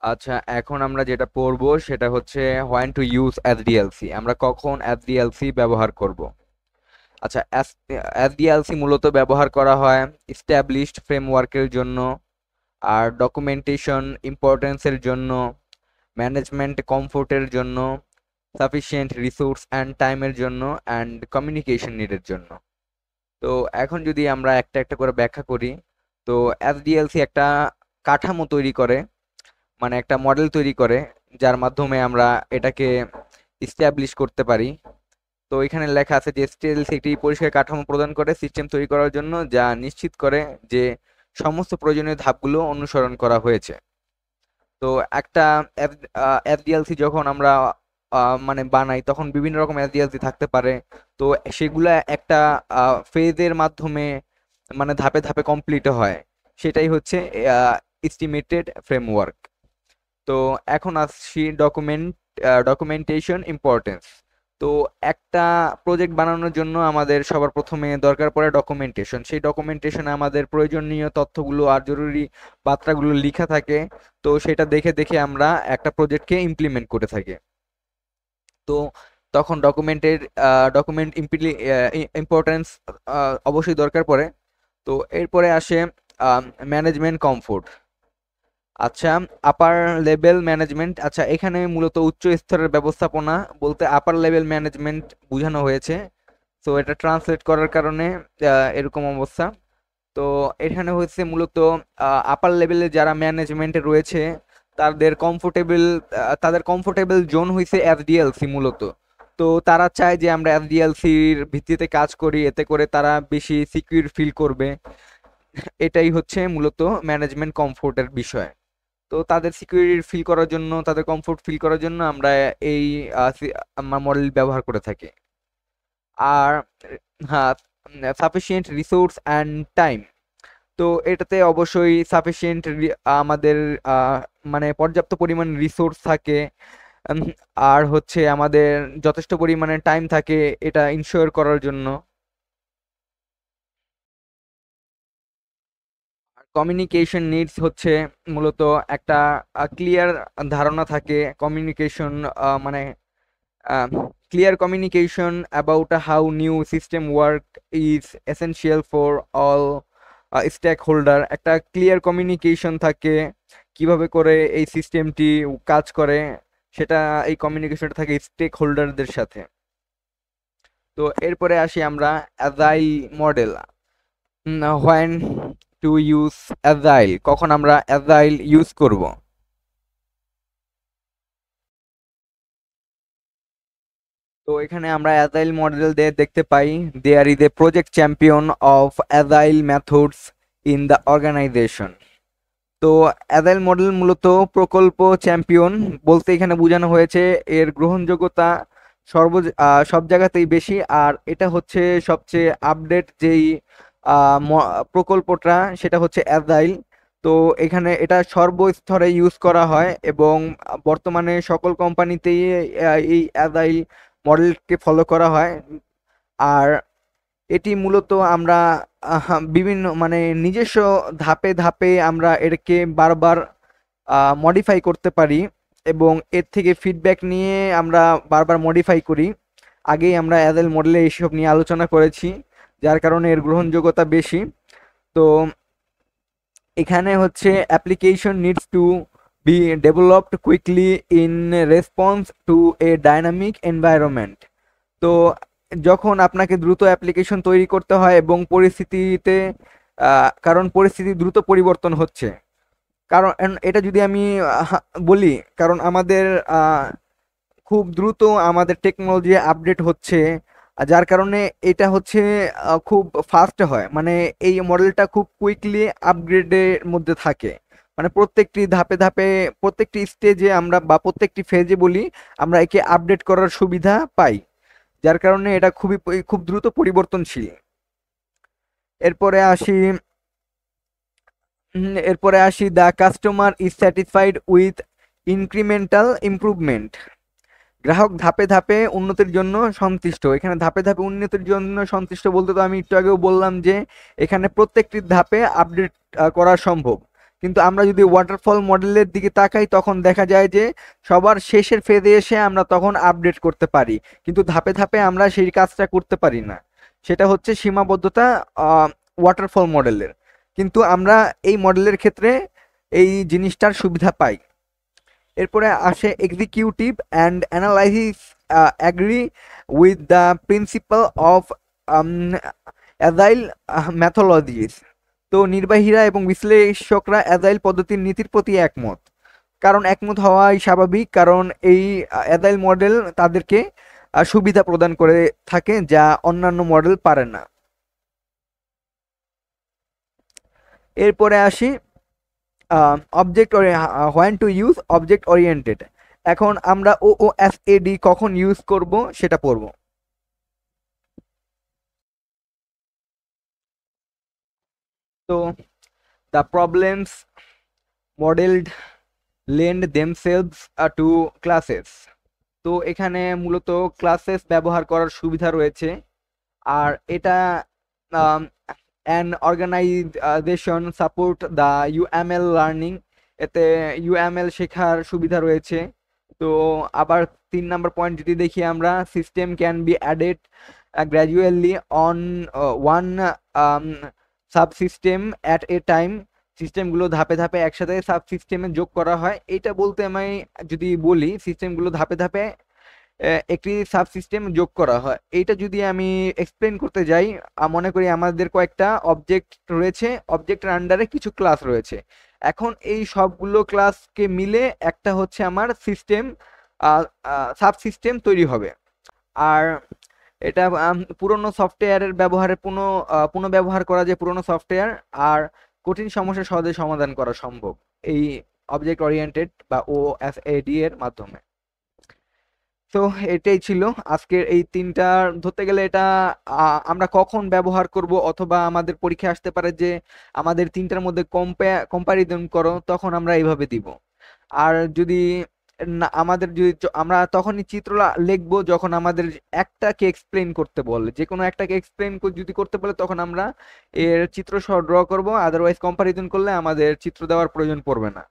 আচ্ছা, এখন আমরা যেটা পড়ব সেটা হচ্ছে হোয়েন টু ইউজ এসডিএলসি। আমরা কখন এসডিএলসি ব্যবহার করব। আচ্ছা, এসডিএলসি মূলত ব্যবহার করা হয় এস্টাবলিশড ফ্রেমওয়ার্কের জন্য, আর ডকুমেন্টেশন ইম্পর্টেন্সের জন্য, ম্যানেজমেন্ট কমফোর্টের জন্য, সাফিসিয়েন্ট রিসোর্স অ্যান্ড টাইমের জন্য, অ্যান্ড কমিউনিকেশন নিডের জন্য। তো এখন যদি আমরা একটা একটা করে ব্যাখ্যা করি, তো এসডিএলসি একটা কাঠামো তৈরি করে, মানে একটা মডেল তৈরি করে, যার মাধ্যমে আমরা এটাকে ইস্টাবলিশ করতে পারি। তো এখানে লেখা আছে যে এসডিএলসি একটি পরিষ্কার কাঠামো প্রদান করে সিস্টেম তৈরি করার জন্য, যা নিশ্চিত করে যে সমস্ত প্রয়োজনীয় ধাপগুলো অনুসরণ করা হয়েছে। তো একটা এসডিএলসি যখন আমরা মানে বানাই, তখন বিভিন্ন রকম এসডিএলসি থাকতে পারে। তো সেগুলা একটা ফেজের মাধ্যমে, মানে ধাপে ধাপে কমপ্লিট হয়। সেটাই হচ্ছে এস্টিমেটেড ফ্রেমওয়ার্ক। তো এখন আসছি ডকুমেন্টেশন ইম্পর্টেন্স। তো একটা প্রজেক্ট বানানোর জন্য আমাদের সবার প্রথমে দরকার পড়ে ডকুমেন্টেশন। সেই ডকুমেন্টেশনে আমাদের প্রয়োজনীয় তথ্যগুলো আর জরুরি বার্তাগুলো লেখা থাকে। তো সেটা দেখে দেখে আমরা একটা প্রজেক্টকে ইমপ্লিমেন্ট করে থাকি। তো তখন ডকুমেন্ট ইম্পর্টেন্স অবশ্যই দরকার পড়ে। তো এরপরে আসে ম্যানেজমেন্ট কমফোর্ট। আচ্ছা, আপার লেভেল ম্যানেজমেন্ট। আচ্ছা, এখানে মূলত উচ্চ স্তরের ব্যবস্থাপনা বলতে আপার লেভেল ম্যানেজমেন্ট বোঝানো হয়েছে। তো এটা ট্রান্সলেট করার কারণে এরকম অবস্থা। তো এখানে হচ্ছে মূলত আপার লেভেলে যারা ম্যানেজমেন্টে রয়েছে, তাদের কমফোর্টেবল জোন হইছে এসডিএলসি মূলত। তো তারা চায় যে আমরা এসডিএলসির ভিত্তিতে কাজ করি, এতে করে তারা বেশি সিকিউর ফিল করবে। এটাই হচ্ছে মূলত ম্যানেজমেন্ট কমফোর্টের বিষয়। তো তাদের সিকিউরিটি ফিল করার জন্য, তাদের কমফোর্ট ফিল করার জন্য আমরা এই মডেল ব্যবহার করে থাকি। আর হ্যাঁ, সাফিসিয়েন্ট রিসোর্স অ্যান্ড টাইম। তো এটাতে অবশ্যই সাফিসিয়েন্ট আমাদের মানে পর্যাপ্ত পরিমাণ রিসোর্স থাকে। উম, আর হচ্ছে আমাদের যথেষ্ট পরিমাণে টাইম থাকে এটা ইনশিওর করার জন্য। কমিউনিকেশন নিডস হচ্ছে মূলত একটা ক্লিয়ার ধারণা থাকে। কমিউনিকেশন মানে clear communication about how new system work is essential for all stakeholder। একটা ক্লিয়ার কমিউনিকেশন থাকে কিভাবে করে এই সিস্টেমটি কাজ করে, সেটা এই কমিউনিকেশনটা থাকে স্টেক হোল্ডারদের সাথে। তো এরপরে আসি আমরা agile model. When to use agile, কখন আমরা অ্যাজাইল ইউজ করব। তো এখানে আমরা অ্যাজাইল মডেল দিয়ে দেখতে পাই there is a project champion of agile methods in the organisation. তো অ্যাজাইল মডেল মূলত প্রকল্প চ্যাম্পিয়ন বলতে এখানে বোঝানো হয়েছে এর গ্রহণযোগ্যতা সব জায়গাতেই বেশি, আর এটা হচ্ছে সবচেয়ে আপডেট যেই প্রকল্পটা, সেটা হচ্ছে অ্যাজাইল। তো এখানে এটা সর্বস্তরে ইউজ করা হয় এবং বর্তমানে সকল কোম্পানিতেই এই অ্যাজাইল মডেলকে ফলো করা হয়। আর এটি মূলত আমরা বিভিন্ন মানে নিজস্ব ধাপে ধাপে আমরা এটাকে বারবার মডিফাই করতে পারি এবং এর থেকে ফিডব্যাক নিয়ে আমরা বারবার মডিফাই করি। আগেই আমরা অ্যাজাইল মডেলে এইসব নিয়ে আলোচনা করেছি, যার কারণে এর গ্রহণযোগ্যতা বেশি। তো এখানে হচ্ছে application needs to B developed quickly in response to A dynamic environment. তো যখন আপনাকে দ্রুত অ্যাপ্লিকেশন তৈরি করতে হয় এবং পরিস্থিতিতে কারণ পরিস্থিতি দ্রুত পরিবর্তন হচ্ছে, কারণ এটা যদি আমি বলি, কারণ আমাদের খুব দ্রুত আমাদের টেকনোলজি আপডেট হচ্ছে। যার কারণে এটা হচ্ছে খুব ফাস্ট হয়, মানে এই মডেলটা খুব কুইকলি আপগ্রেডের মধ্যে থাকে। মানে প্রত্যেকটি ধাপে ধাপে, প্রত্যেকটি স্টেজে আমরা বা প্রত্যেকটি ফেজে বলি, আমরা একে আপডেট করার সুবিধা পাই। যার কারণে এটা খুব দ্রুত পরিবর্তনশীল। এরপরে আসি the customer is satisfied with incremental improvement. গ্রাহক ধাপে ধাপে উন্নতির জন্য সন্তুষ্ট। এখানে ধাপে ধাপে উন্নতির জন্য সন্তুষ্ট বলতে তো আমি একটু আগেও বললাম যে এখানে প্রত্যেকটি ধাপে আপডেট করা সম্ভব। কিন্তু আমরা যদি ওয়াটারফল মডেলের দিকে তাকাই তখন দেখা যায় যে সবার শেষের ফেজে এসে আমরা তখন আপডেট করতে পারি, কিন্তু ধাপে ধাপে আমরা সেই কাজটা করতে পারি না। সেটা হচ্ছে সীমাবদ্ধতা ওয়াটারফল মডেলের। কিন্তু আমরা এই মডেলের ক্ষেত্রে এই জিনিসটার সুবিধা পাই। এরপরে আসে executive and analysis agree with the principal of agile methodologies. তো নির্বাহীরা এবং বিশ্লেষকরা অ্যাজাইল পদ্ধতির নীতির প্রতি একমত। কারণ একমত হওয়াই স্বাভাবিক, কারণ এই অ্যাজাইল মডেল তাদেরকে সুবিধা প্রদান করে থাকে যা অন্যান্য মডেল পারে না। এরপরে আসি object when to use object oriented. এখন আমরা OOSAD কখন ইউজ করব সেটা পড়ব। তো the problems modeled lend themselves to classes। তো এখানে মূলত ক্লাসেস ব্যবহার করার সুবিধা রয়েছে, আর এটা an organization support the UML learning, এতে UML শেখার সুবিধা রয়েছে। তো আবার 3 নাম্বার পয়েন্ট যদি দেখি আমরা, system can be added gradually on one subsystem at a time. সিস্টেমগুলো ধাপে ধাপে একসাথে সাবসিস্টেমে যোগ করা হয়। এইটা বলতে আমি যদি বলি সিস্টেমগুলো ধাপে ধাপে একটি সাবসিস্টেম যোগ করা হয়, এইটা যদি আমি এক্সপ্লেন করতে যাই, মনে করি আমাদের কয়েকটা অবজেক্ট রয়েছে, অবজেক্টের আন্ডারে কিছু ক্লাস রয়েছে। এখন এই সবগুলো ক্লাসকে মিলে একটা হচ্ছে আমার সিস্টেম সাবসিস্টেম তৈরি হবে। আর এটা পুরনো সফটওয়্যারের ব্যবহারে পুনঃব্যবহার করা যায় পুরনো সফটওয়্যার, আর কঠিন সমস্যা সহজে সমাধান করা সম্ভব এই অবজেক্ট ওরিয়েন্টেড বা OOSAD এর মাধ্যমে। তো এটাই ছিল আজকের এই তিনটা। ধরতে গেলে এটা আমরা কখন ব্যবহার করব, অথবা আমাদের পরীক্ষা আসতে পারে যে আমাদের তিনটার মধ্যে কম্পারিজন করো, তখন আমরা এইভাবে দিব। আর যদি আমাদের যদি আমরা তখনই চিত্র লিখবো যখন আমাদের একটাকে এক্সপ্লেন করতে বলে, যে কোনো একটাকে এক্সপ্লেন যদি করতে বলে তখন আমরা এর চিত্র সহ ড্র করব, আদারওয়াইজ কম্পারিজন করলে আমাদের চিত্র দেওয়ার প্রয়োজন পড়বে না।